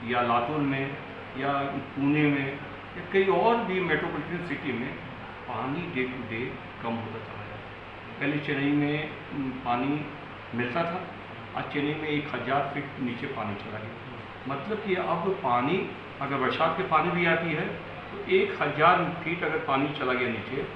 या लातूर में या पुणे में या कई और भी मेट्रोपॉलिटन सिटी में पानी डे टू डे कम होता चला जा रहा है। पहले चेन्नई में पानी मिलता था, आज चेन्नई में 1000 फीट नीचे पानी चला गया। मतलब कि अब पानी अगर बरसात के पानी भी आती है तो 1000 फीट अगर पानी चला गया नीचे,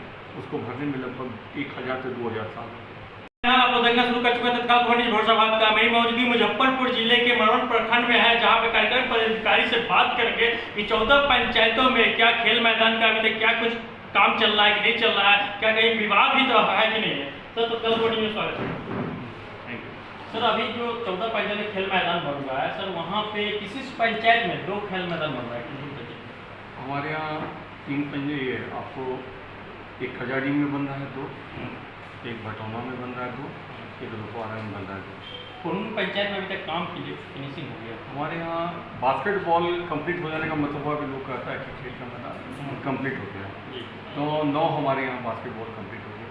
उसको भरने में लगभग 1000 से 2000 साल लगते हैं। यहाँ आपको देखना शुरू कर चुका है तत्काल खबर भरोसा बात का। मेरी मौजूदगी मुजफ्फरपुर जिले के मरवन प्रखंड में है, जहाँ पे कार्यक्रम पदाधिकारी से बात करके कि 14 पंचायतों में क्या खेल मैदान का अभी तक क्या कुछ काम चल रहा है कि नहीं चल रहा है, क्या कहीं विवाद भी तो है कि नहीं है। सर तत्काल खबर में स्वागत है। सर अभी जो 14 पंचायत में खेल मैदान बन रहा है, सर वहाँ पे किसी पंचायत में 2 खेल मैदान बन रहा है। हमारे यहाँ 3 पंचायत आपको एक खजाड़ी में बन रहा है 2, एक भटौना में बन रहा है 2, एक रुपवाड़ा में बन रहा है 2। कौन पंचायत में अभी तक काम की फिनिशिंग हो गया? हमारे यहाँ बास्केटबॉल कंप्लीट हो जाने का मतलब हुआ कि लोग कहता है कि खेल का मैदान कंप्लीट हो गया, तो 9 हमारे यहाँ बास्केटबॉल कंप्लीट हो गया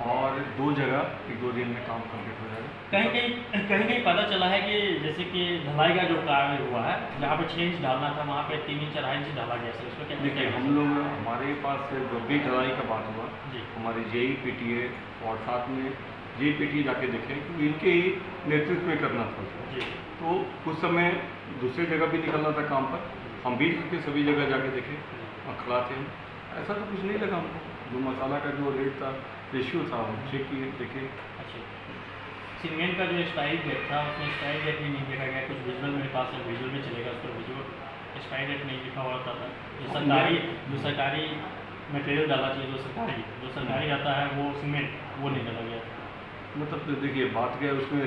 और 2 जगह 1-2 दिन में काम कंप्लीट हो जाएगा। कहीं पता चला है कि जैसे कि ढलाई का जो कार्य हुआ है, जहाँ पे 6 इंच डालना था वहाँ पे 3 इंच 2.5 इंच डाला गया। सर इसमें क्या देखिए, हम लोग हमारे पास जो भी ढलाई का बात हुआ, हमारे जेई पीटीए और साथ में जेई पीटीए जाके देखें कि इनके ही नेतृत्व में करना था। तो उस समय दूसरी जगह भी निकलना था काम पर, हम भी सभी जगह जाके देखें और खड़ा थे। ऐसा तो कुछ नहीं लगा हमको, जो मसाला का जो रेट था, रेशियो था, हम चेक किए देखे। अच्छा, सीमेंट का जो एक्सपायरी डेट था उसमें एक्सपायरी डेट भी नहीं देखा गया। कुछ विजुअल मेरे पास है, विजुअल भी चलेगा, उस पर विजुअल एक्सपायरी डेट नहीं लिखा हुआ था। जो सरकारी मटेरियल डाला चाहिए, जो सरकारी आता है वो सीमेंट वो नहीं डाला गया। मतलब तो देखिए बात क्या है, उसमें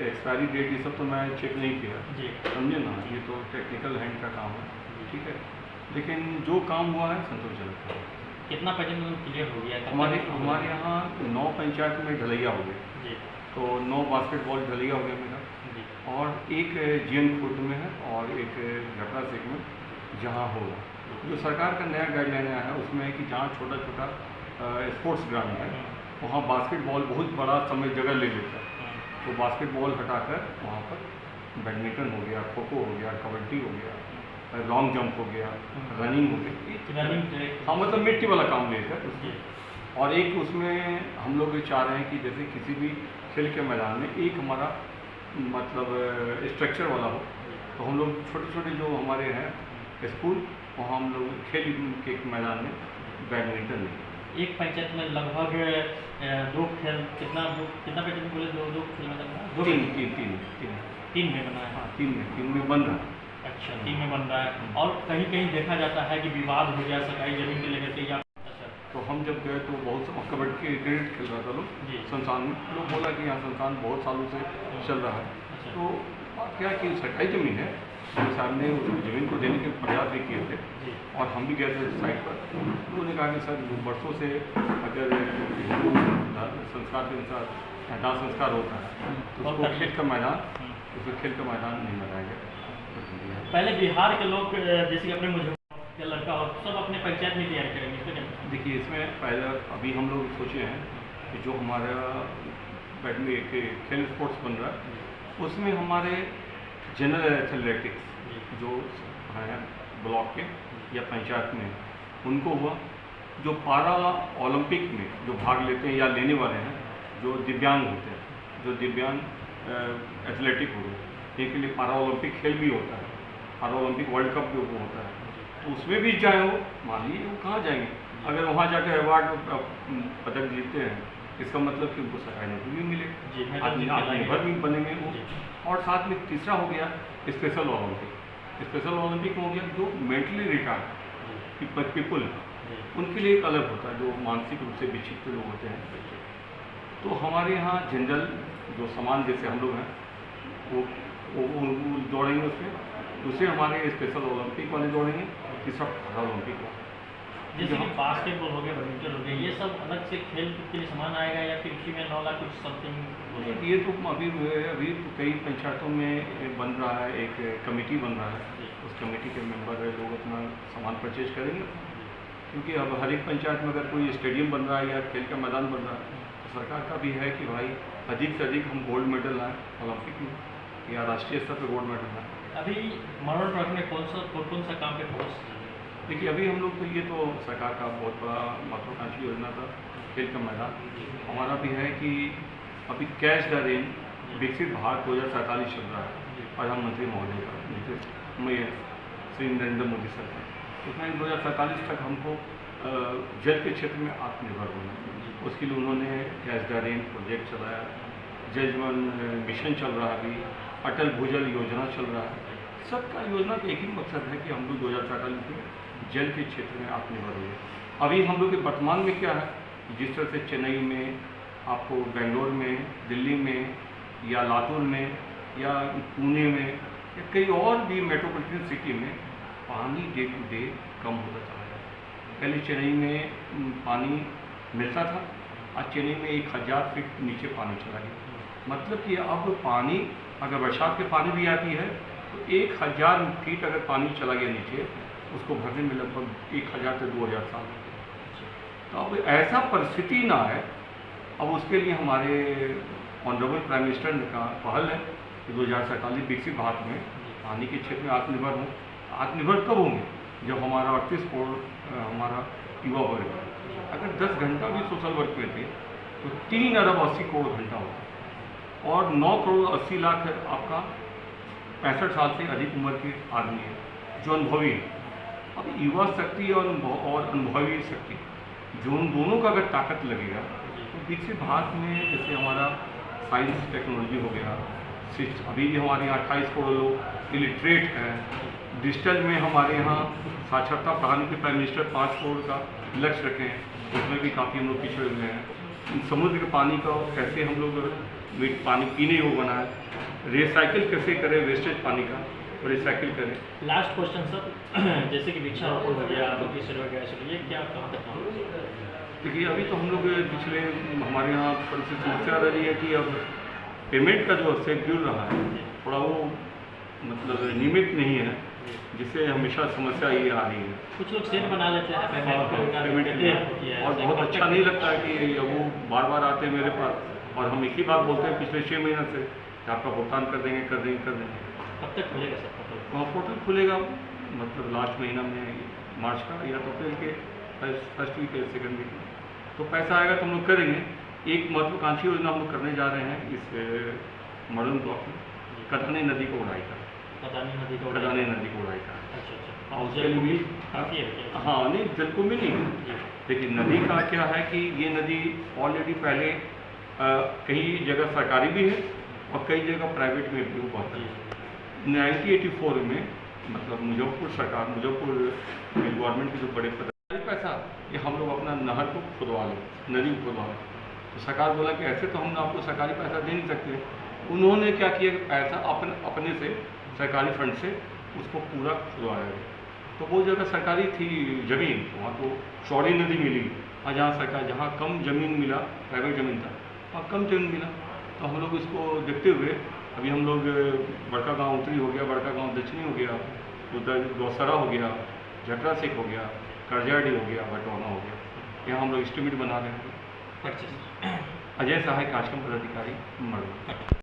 एक्सपायरी डेट ये सब तो मैं चेक नहीं किया जी, समझे ना, ये तो टेक्निकल हैंड का काम है, ठीक है। लेकिन जो काम हुआ है संतोषजनक है। कितना पैटर्न क्लियर हो गया? हमारे यहाँ 9 पंचायत में ढलैया हो गया, तो 9 बास्केटबॉल ढलैया हो गया मेरा, और एक जीएन खुर्द में है और एक घटना सेक में जहाँ होगा। जो सरकार का नया गाइडलाइन आया है उसमें है कि जहाँ छोटा छोटा स्पोर्ट्स ग्राउंड है वहाँ बास्केटबॉल बहुत बड़ा समय जगह ले लेता है, तो बास्केटबॉल हटाकर वहाँ पर बैडमिंटन हो गया, खो खो हो गया, कबड्डी हो गया, लॉन्ग जंप हो गया, रनिंग हो गई, हाँ मतलब मिट्टी वाला काम लेकर उसमें। और एक उसमें हम लोग चाह रहे हैं कि जैसे किसी भी खेल के मैदान में एक हमारा मतलब स्ट्रक्चर वाला हो, तो हम लोग छोटे छोटे जो हमारे हैं स्कूल, वहाँ हम लोग खेल के मैदान में बैडमिंटन लें। एक पंचायत में लगभग 2 खेल कितना पैटर्न बोले? 2 खेल मैदान? 3 में बना है। हाँ, 3 में बन रहा है। अच्छा, 3 में बन रहा है। और कहीं कहीं देखा जाता है कि विवाद हो गया सरकारी जमीन के लेकर के या तो हम जब गए तो बहुत कबड्डी के क्रिकेट खेल रहा था लोग संस्थान में, लोग बोला कि यहाँ संस्थान बहुत सालों से चल रहा है। तो बात क्या कि सरकारी ज़मीन है, साहब ने उस ज़मीन को देने के प्रयास भी किए थे और हम भी गए थे साइट पर। तो उन्होंने कहा कि सर वर्षों से अगर हिंदू संस्कार के अनुसार दाह संस्कार होता है तो उसको खेल का मैदान नहीं बनाएगा। पहले बिहार के लोग जैसे कि अपने मुजफ्फरपुर के लड़का और सब अपने पंचायत में तैयार करेंगे। देखिए, इसमें पहले अभी हम लोग सोचे हैं कि जो हमारा बैडमिंटन खेल स्पोर्ट्स बन रहा है उसमें हमारे जनरल एथलेटिक्स जो हैं ब्लॉक के या पंचायत में उनको हुआ, जो पारा ओलंपिक में जो भाग लेते हैं या लेने वाले हैं, जो दिव्यांग होते हैं, जो दिव्यांग एथलेटिक हो गए, इनके लिए पारा ओलंपिक खेल भी होता है, पारा ओलंपिक वर्ल्ड कप भी होता है, तो उसमें भी जाए वो, मान लीजिए वो कहाँ जाएंगे, अगर वहाँ जाकर अवार्ड पदक जीतते हैं इसका मतलब कि उनको सरकारी नौकरी भी मिलेगी, आत्मनिर्भर भी बनेंगे वो। और साथ में तीसरा हो गया स्पेशल ओलंपिक। स्पेशल ओलंपिक हो गया जो मेंटली रिटार्ड पीपल उनके लिए एक अलग होता है, जो मानसिक रूप से विक्षिप्त लोग होते हैं। तो हमारे यहाँ जनरल जो समान जैसे हम लोग हैं वो दौड़ेंगे उसमें, दूसरे हमारे स्पेशल ओलंपिक वाले दौड़ेंगे, तीसरा पैरा ओलंपिक वाला। जैसे कि बास्केटबॉल हो गया, बैडमिंटन हो गया, ये सब अलग से खेल के लिए सामान आएगा या फिर उसी में 9 लाख कुछ समथिंग? ये तो अभी तो कई पंचायतों में बन रहा है, एक कमेटी बन रहा है, उस कमेटी के मेंबर लोग अपना सामान परचेज करेंगे, क्योंकि अब हर एक पंचायत में अगर कोई स्टेडियम बन रहा है या खेल का मैदान बन रहा है तो सरकार का भी है कि भाई अधिक से अधिक हम गोल्ड मेडल लाएँ ओलंपिक में या राष्ट्रीय स्तर पर गोल्ड मेडल लाएँ। अभी मरण प्रखंड में कौन सा काम पे फोकस? देखिए अभी हम लोग तो ये तो सरकार का बहुत बड़ा महत्वाकांक्षी योजना था खेल का मैदान। हमारा भी है कि अभी कैच द रेन विकसित भारत 2047 चल रहा है प्रधानमंत्री महोदय का श्री नरेंद्र मोदी सरकार। उसमें 2047 तक हमको जल के क्षेत्र में आत्मनिर्भर होना, उसके लिए उन्होंने कैच द रेन प्रोजेक्ट चलाया, जल जीवन मिशन चल रहा है, अभी अटल भूजल योजना चल रहा है। सबका योजना का एक ही मकसद है कि हम लोग 2047 में जल के क्षेत्र में आत्मनिर्भर हुए। अभी हम लोग के वर्तमान में क्या है, जिस तरह से चेन्नई में, आपको बेंगलोर में, दिल्ली में या लातूर में या पुणे में या कई और भी मेट्रोपॉलिटन सिटी में पानी डे टू डे कम होता चला है। पहले चेन्नई में पानी मिलता था, आज चेन्नई में 1000 फीट नीचे पानी चला गया। मतलब कि अब पानी अगर बरसात के पानी भी आती है तो 1000 फीट अगर पानी चला गया नीचे, उसको भरने में लगभग 1000 से 2000 साल लगते हैं। तो अब ऐसा परिस्थिति ना है। अब उसके लिए हमारे ऑनरेबल प्राइम मिनिस्टर ने कहा पहल है कि 2047 विकसित भारत में पानी के क्षेत्र में आत्मनिर्भर हों। आत्मनिर्भर कब होंगे? जब हमारा 38 करोड़ हमारा युवा वर्ग है, अगर 10 घंटा भी सोशल वर्क में थे तो 3 अरब 80 करोड़ घंटा होता और 9 करोड़ 80 लाख आपका 65 साल से अधिक उम्र के आदमी है जो अनुभवी है। अब युवा शक्ति और अनुभवी शक्ति जो उन दोनों का अगर ताकत लगेगा तो विकसित भारत में जैसे हमारा साइंस टेक्नोलॉजी हो गया, अभी भी हमारे यहाँ 28 करोड़ लोग इलिटरेट हैं। डिजिटल में हमारे यहाँ साक्षरता बढ़ाने के प्राइम मिनिस्टर 5 करोड़ का लक्ष्य रखे हैं, उसमें भी काफ़ी हम लोग पिछड़े हुए हैं। समुद्र के पानी का कैसे हम लोग पानी पीने योग्य बनाए, रिसाइकिल कैसे करें, वेस्टेज पानी का रिसाइकिल करें। लास्ट क्वेश्चन सर, जैसे कि वृक्षारोपण हो गया, बगीचे वगैरह चलिए, क्या कहाँ तक काम? देखिए अभी तो हम लोग पिछले हमारे यहाँ थोड़ी सी समस्या रही है कि अब पेमेंट का जो शेड्यूल रहा है थोड़ा वो मतलब नियमित नहीं है, जिससे हमेशा समस्या ये आ रही है। कुछ लोग सेट बना लेते हैं पेमेंट और बहुत अच्छा नहीं लगता है कि वो बार बार आते हैं मेरे पास और हम एक ही बात बोलते हैं पिछले 6 महीने से कि आपका भुगतान कर देंगे कर देंगे कर देंगे। कब तक खुलेगा सर पोर्टल? वहाँ पोर्टल खुलेगा मतलब लास्ट महीना में मार्च का या तो अप्रैल के फर्स्ट वीक या सेकेंड वीक में, तो पैसा आएगा तो हम लोग करेंगे। एक महत्वाकांक्षी योजना हम लोग करने जा रहे हैं इस मॉडर्न ब्लॉक में, कटानी नदी को उड़ाई का। कटानी नदी को उड़ाई का। अच्छा। और उसके लिए भी हाँ नहीं जल को भी नहीं। देखिए नदी का क्या है कि ये नदी ऑलरेडी पहले कई जगह सरकारी भी है और कई जगह प्राइवेट में भी बहुत है। 1984 में मतलब मुजफ्फरपुर गवर्नमेंट के जो बड़े पैसा ये हम लोग अपना नहर को खुदवा लें, नदी को खुदवा लें। तो सरकार बोला कि ऐसे तो हम आपको सरकारी पैसा दे नहीं सकते। उन्होंने क्या किया कि पैसा अपने से सरकारी फंड से उसको पूरा खुदवाया गया। तो वो जगह सरकारी थी ज़मीन, वहाँ तो चौड़ी नदी मिली, और जहाँ कम ज़मीन मिला प्राइवेट ज़मीन था वहाँ कम ज़मीन मिला। तो हम लोग इसको देखते हुए अभी हम लोग बड़का गांव उत्तरी हो गया, बड़का गांव दक्षिणी हो गया, उधर गौसरा हो गया, झटरा सेक हो गया, करजाडी हो गया, बटौना हो गया, यहाँ हम लोग एस्टिमेट बना रहे हैं। अजय सहाय कार्यक्रम पदाधिकारी मरवा।